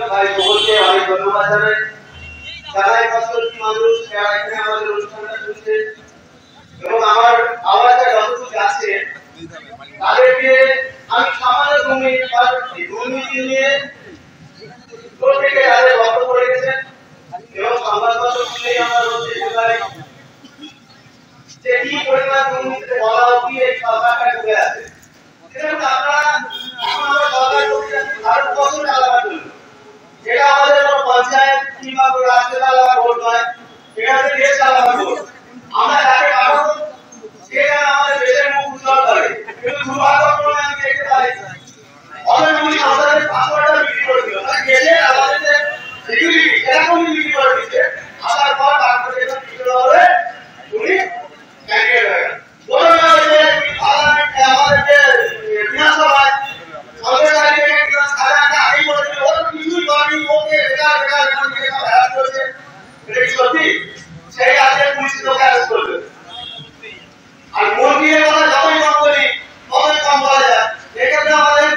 ভাই সকলকে অনেক ধন্যবাদ জানাই। যারা এই পাঁচটি মানুষ যারা এখানে আমাদের অনুষ্ঠানটা শুনছে এবং আমার আওয়াজটা যতটুকু যাচ্ছে তাদেরকে আমি সামান্য দুর্নীতি নিয়ে প্রত্যেকে যাদের বক্তব্য রেখেছেন এবং সংবাদপত্র শুনেই আমরা হচ্ছে যে কি পরিমাণ দুর্নীতিতে বলা অব্দি এই সরকারটা ডুবে আছে। দেখুন আপনারা এখন আমরা সরকার করতে যাচ্ছি ভারতবর্ষের আলাদা জন্য, যেটা আমাদের কোনো পঞ্চায়েত কিংবা কোনো রাষ্ট্রের আলাদা ভোট নয়, এটা হচ্ছে দেশ আলাদা ভোট। আমরা যাকে পাবো সেটা আমাদের দেশের মুখ উজ্জ্বল করে, কিন্তু দুর্ভাগ্যক্রমে আমি দেখতে পাই অনেকগুলি আমাদের পাসওয়ার্ডটা বিক্রি করে দিল, মানে দেশের আমাদের যে সিকিউরিটি এরকমই বিক্রি করে দিচ্ছে। আসার পর তারপরে যখন বিক্রি হবে উনি ক্যান্ডিডেট হয়ে গেল। বলুন না যে পার্লামেন্টে আমাদের যে বিধানসভায় সরকারি সাধারণটা আগেই বলে দিল ওর কিছুই করেনি, ওকে বেকার বেকার এখন থেকে সব হ্যারাস করছে। এটা কি সত্যি? সেই আছে পুলিশ লোকে অ্যারেস্ট করবে। আর মন্ত্রীর কথা যতই কম বলি ততই কম বলা যায়। এক্ষেত্রে আমাদের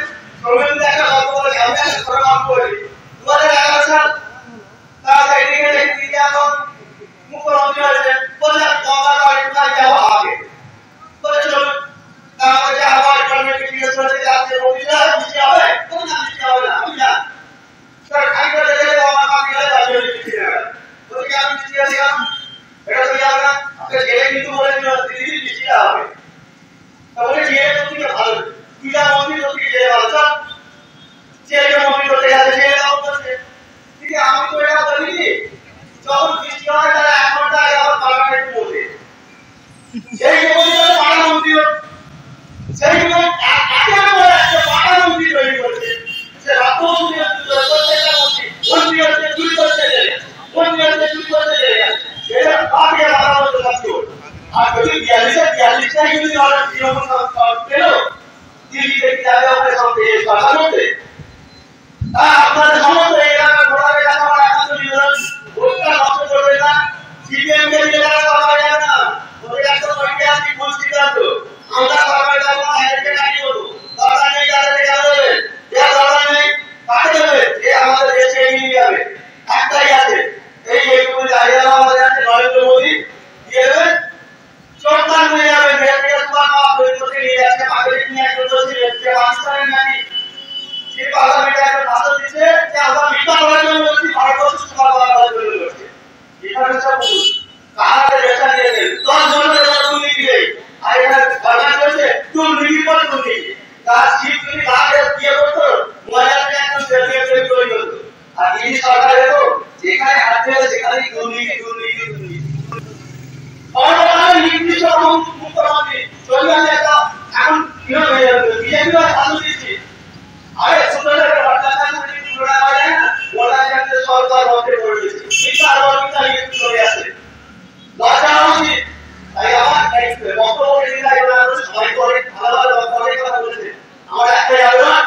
প্রবীণদের একটা গল্প বলে আমি একটা ছোট গল্প বলি। 2011 সাল তারা সাইডিকে দেখি এখন মুখ্যমন্ত্রী হয়েছে, বলে গঙ্গা বাড়ি কোথায় যাবো আগে বলে চলুন। তারপরে যে আবার গভর্নমেন্টকে জিজ্ঞেস করেছে যে আজকে বলছিলা বৃষ্টি হবে, কোনো না বৃষ্টি হবে না আমি জানি। তার খাইতে দেখে গঙ্গা বাড়ি গেলে তাদের বৃষ্টি হবে, বলে কি আমি বৃষ্টি আসলাম এটা তো যাবে না, আপনার ছেলে কিন্তু বলে দিদি বৃষ্টি হবে। তাহলে ছেলে সত্যি ভালো, পূজা মন্দির সত্যি ছেলে ভালো, সব ছেলেকে মন্দির করতে গেছে ছেলে ভালো করছে। ঠিক আছে, আমি তো এটা বলিনি যখন বৃষ্টি হয় তাহলে 1 ঘন্টা আগে আবার পার্লামেন্ট বলবে সেই মন্দিরে পাড়া মন্দির সেই একেবারে একটা পাড়া মন্দির তৈরি করছে। সে রাত মন্দির প্রত্যেকটা মন্দির হচ্ছে চুরি করতে গেলে মন্দির হচ্ছে চুরি করতে গেলে এটা আগে মারা হতে থাকতো। আর যদি 42টা যদি অর্ডার তৃণমূল সরকার পেল দিল্লিতে কি যাবে আমাদের সঙ্গে সরকার মধ্যে আপনাদের সমস্ত এলাকার ভোটার এলাকা আমার একান্ত নিবেদন ভোটটা নষ্ট করবে না। সিপিএম কে দিয়ে সরকার যাবে না, ওদের একটা ঐতিহাসিক ভুল সিদ্ধান্ত। আমরা সরকার যাবো না, এদেরকে ডাকিয়ে দেবো। দরকার নেই তাদেরকে যাবে দেবে, যে দরকার নেই কাকে দেবে, যে আমাদের দেশে এগিয়ে যাবে। একটাই আছে, এইটুকু দাঁড়িয়ে আমাদের আছে নরেন্দ্র মোদী দিয়ে দেবে, চোখদান হয়ে যাবে। দেশ থেকে সুপার পাওয়ার তৈরি করতে নিয়ে যাচ্ছে। পাকিস্তান নিয়ে একজন ছিলেন যে পাকিস্তানের নাকি যে পার্লামেন্টে একটা ভাষণ দিচ্ছে যে আমরা মিথ্যা বলার জন্য বলছি, ভারতবর্ষ সুপার পাওয়ার বলার জন্য বলছি। এখানে সব বুঝুন কাহাকে বেচা দিয়ে দেন 10 জনের দুর্নীতি নেই, আর এখানে সরকার বলছে দুর্নীতি পর দুর্নীতি। তার সিট যদি কাকে দিয়ে করতো মহিলাকে একদম সেলিয়ে তৈরি করে করতো। আর এই সরকার এত যেখানে হাত দেবে সেখানেই দুর্নীতি দুর্নীতি দুর্নীতি। নির্দিষ্ট মুখ্যমন্ত্রী চলে একটা এখন বিজেপি ভালো দিচ্ছি। আরে সুন্দর সরকার মধ্যে করে দিচ্ছে শিক্ষার বর্গিতা চলে আসে দরকার উচিত। তাই আমার বক্তব্য সবাই করে ভালোভাবে অনেক কথা বলেছে। আমার একটাই আবেদন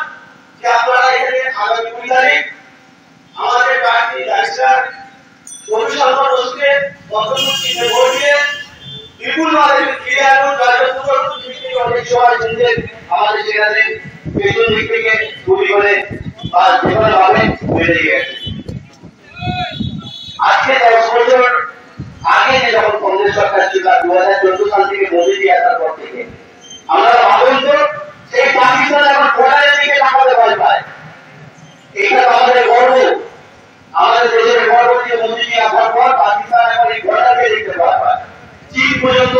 যে আপনারা এখানে আগামী 20 তারিখ আমাদের প্রার্থী রাষ্ট্রার কমিশনার বসকে বক্তব্যে ভোট দিয়ে বিপুলভাবে ফিরে আসুন। অনেক সময় শুনছেন আমাদের সেখানে পেছন দিক থেকে গুলি করে বা যেভাবে ভাবে বেড়ে গেছে। আজকে 10 বছর আগে যখন কংগ্রেস সরকার ছিল 2014 সাল থেকে মোদী আসার পর থেকে আমরা ভাবেন তো সেই পাকিস্তান এখন বর্ডারের দিকে তাকাতে ভয় পায়। এটা আমাদের গর্ব, আমাদের দেশের গর্ব যে মোদী আসার পর পাকিস্তান এখন এই বর্ডারকে দেখতে ভয় পায়, চীন পর্যন্ত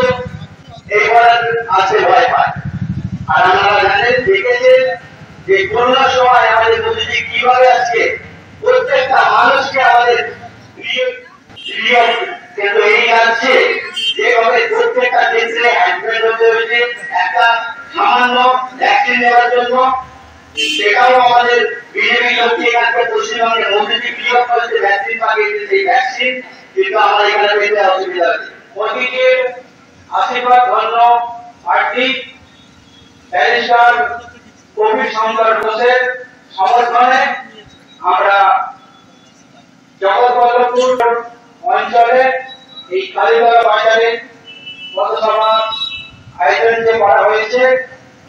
এই বর্ডার আছে ভয় পায়। আর আপনারা জানেন দেখেছেন যে করোনার সময় আমাদের মোদীজি কিভাবে আজকে প্রত্যেকটা মানুষকে আমাদের কিন্তু এই আছে যেভাবে প্রত্যেকটা দেশে অ্যাডমিট হতে হয়েছে একটা সামান্য ভ্যাকসিন নেওয়ার জন্য, সেটাও আমাদের বিজেপি লোককে এখানকার পশ্চিমবঙ্গের মোদীজি বিয়োগ করেছে ভ্যাকসিন পাঠিয়েছে, সেই ভ্যাকসিন কিন্তু আমরা এখানে পেতে অসুবিধা হচ্ছে। মোদীকে আশীর্বাদ ধন্য প্রার্থী ব্যারিস্টার কবির শঙ্কর ঘোষের সমর্থনে আমরা জগৎবল্লভপুর অঞ্চলে এই কালীতলা বাজারে পথসভা আয়োজন যে করা হয়েছে,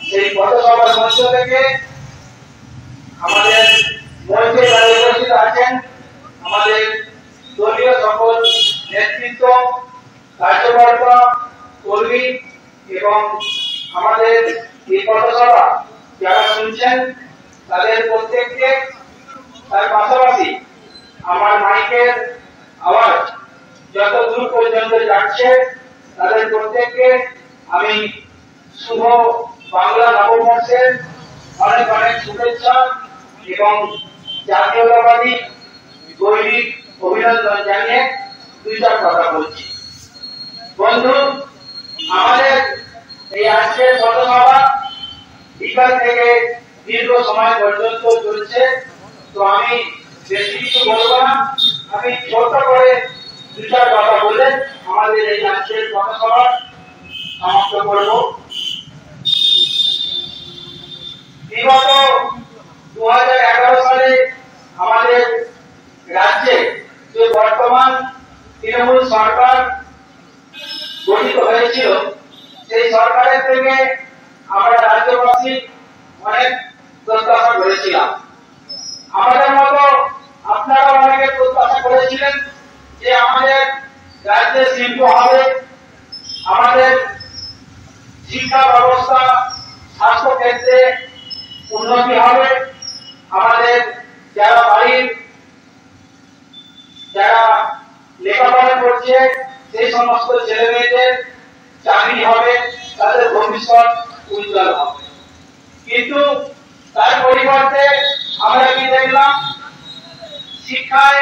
সেই পথসভার মঞ্চ থেকে আমাদের মঞ্চে উপস্থিত আছে কার্যকর্তা কর্মী এবং আমাদের এই পথসভা যারা শুনছেন তাদের প্রত্যেককে, তার পাশাপাশি আমার মাইকের আওয়াজ যত দূর পর্যন্ত যাচ্ছে তাদের প্রত্যেককে আমি শুভ বাংলা নববর্ষের অনেক অনেক শুভেচ্ছা এবং জাতীয়তাবাদী গৈরিক অভিনন্দন জানিয়ে দুই চার কথা বলছি। বন্ধু, আমাদের এই আজকের পথসভা বিকাল থেকে দীর্ঘ সময় পর্যন্ত চলছে, তো আমি বেশি কিছু বলবো না, আমি ছোট করে দুই চার কথা বলে আমাদের এই আজকের পথসভা সমাপ্ত করব। বিগত 2011 সালে আমাদের রাজ্যে যে বর্তমান তৃণমূল সরকার গঠিত হয়েছিল, সেই সরকারের থেকে আমরা রাজ্যবাসী অনেক প্রত্যাশা করেছিলাম। আমাদের মতো আপনারা অনেকে প্রত্যাশা করেছিলেন যে আমাদের রাজ্যে শিল্প হবে, আমাদের শিক্ষা ব্যবস্থা, স্বাস্থ্য ক্ষেত্রে উন্নতি হবে, আমাদের যারা বাড়ির যারা লেখাপড়া করছে সেই সমস্ত ছেলে মেয়েদের চাকরি হবে, তাদের ভবিষ্যৎ উজ্জ্বল হবে। কিন্তু তার পরিবর্তে আমরা কি দেখলাম? শিক্ষায়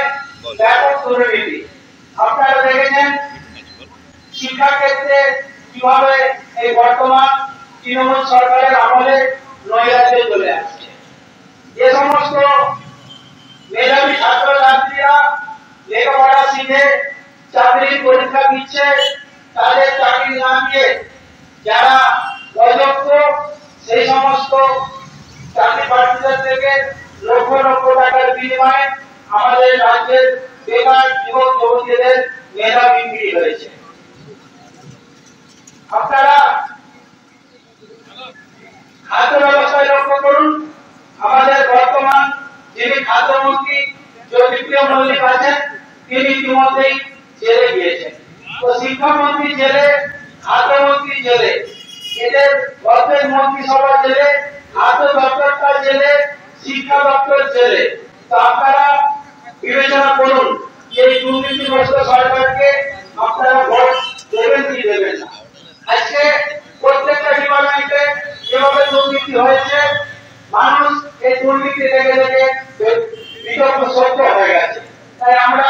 ব্যাপক দুর্নীতি। আপনারা দেখেছেন শিক্ষা ক্ষেত্রে কিভাবে এই বর্তমান তৃণমূল সরকারের আমলে নৈরাজ্য চলে আসছে। যে সমস্ত মেধাবী ছাত্রছাত্রীরা লেখাপড়া শিখে চাকরির পরীক্ষা দিচ্ছে, তাদের চাকরি না দিয়ে যারা অযোগ্য সেই সমস্ত চাকরি প্রার্থীদের থেকে লক্ষ লক্ষ টাকার বিনিময়ে আমাদের রাজ্যের বেকার যুবক যুবতীদের মেধা বিক্রি হয়েছে। আপনারা খাদ্য ব্যবস্থায় লক্ষ্য করুন, আমাদের বর্তমান যিনি খাদ্যমন্ত্রী জ্যোতিপ্রিয় মল্লিক আছেন, তিনি ইতিমধ্যেই জেলে গিয়েছেন। তো শিক্ষামন্ত্রী জেলে, খাদ্যমন্ত্রী জেলে, এদের অর্থের মন্ত্রিসভা জেলে, খাদ্য দপ্তরটা জেলে, শিক্ষা দপ্তর জেলে। তো আপনারা বিবেচনা করুন যে এই দুর্নীতিগ্রস্ত সরকারকে আপনারা ভোট দেবেন কি দেবেন না। আজকে প্রত্যেকটা ডিপার্টমেন্টে যেভাবে দুর্নীতি হয়েছে, মানুষ এই দুর্নীতি দেখে দেখে বিগত সত্য হয়ে গেছে। তাই আমরা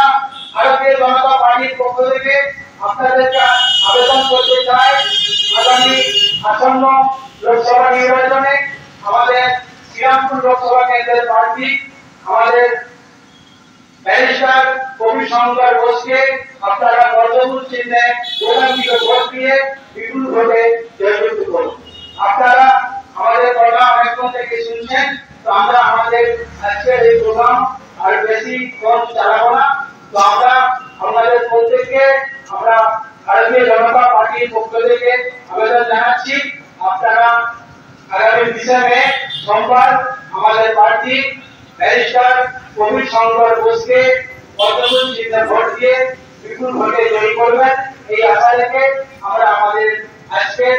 ভারতীয় জনতা পার্টির পক্ষ থেকে আপনাদেরকে আবেদন করতে চাই, আগামী আসন্ন লোকসভা নির্বাচনে আমাদের শ্রীরামপুর লোকসভা কেন্দ্রের প্রার্থী আমাদের ব্যারিস্টার কবি শঙ্কর ঘোষকে আপনারা পদ্মফুল চিহ্নে প্রধানমন্ত্রী ভোট দিয়ে বিপুল ভোটে জয়যুক্ত করুন। আপনারা আমাদের প্রোগ্রাম এখন থেকে শুনছেন, তো আমরা আমাদের আজকের এই প্রোগ্রাম আর বেশি কম চালাবো না। তো আমরা আমাদের প্রত্যেককে আমরা ভারতীয় জনতা পার্টির পক্ষ থেকে আবেদন জানাচ্ছি, আপনারা আগামী 20 মে সোমবার আমাদের প্রার্থী ব্যারিস্টার কবি শঙ্কর ঘোষকে পদ্মফুল চিহ্নে ভোট দিয়ে বিপুল ভোটে জয়ী করবেন। এই আশা রেখে আমরা আমাদের আজকের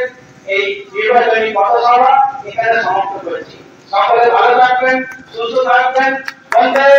এই নির্বাচনী পথসভা এখানে সমাপ্ত করেছি। সকলে ভালো থাকবেন, সুস্থ থাকবেন। বন্দে